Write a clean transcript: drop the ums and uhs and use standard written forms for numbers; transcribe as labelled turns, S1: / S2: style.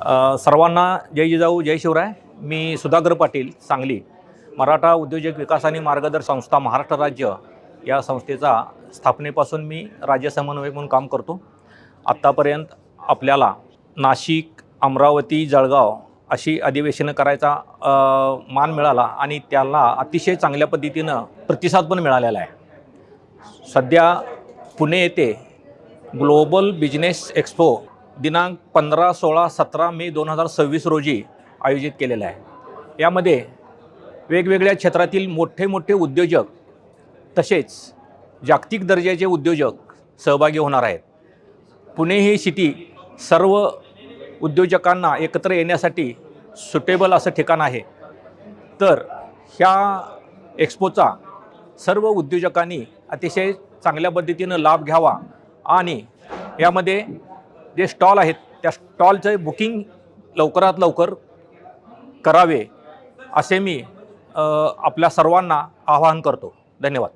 S1: सर्वांना जय जिजाऊ जय शिवराय. मी सुधाकर पाटील, सांगली. मराठा उद्योजक विकास आणि मार्गदर्शन संस्था महाराष्ट्र राज्य या संस्थेचा स्थापनेपासून मी राज्य समन्वयक म्हणून काम करतो. आत्तापर्यंत आपल्याला नाशिक, अमरावती, जळगाव अशी अधिवेशनं करायचा मान मिळाला आणि त्याला अतिशय चांगल्या पद्धतीनं प्रतिसाद पण मिळालेला आहे. सध्या पुणे येथे ग्लोबल बिझनेस एक्सपो दिनांक 15, 16, 17 मे 2026 रोजी आयोजित केलेला आहे. यामध्ये वेगवेगळ्या क्षेत्रातील मोठे मोठे उद्योजक तसेच जागतिक दर्जाचे उद्योजक सहभागी होणार आहेत. पुणे ही सिटी सर्व उद्योजकांना एकत्र येण्यासाठी सुटेबल असं ठिकाण आहे. तर ह्या एक्सपोचा सर्व उद्योजकांनी अतिशय चांगल्या पद्धतीनं लाभ घ्यावा आणि यामध्ये जे स्टॉल आहेत त्या स्टॉलचे बुकिंग लवकरात लवकर करावे असे मी आपल्या सर्वांना आवाहन करतो. धन्यवाद.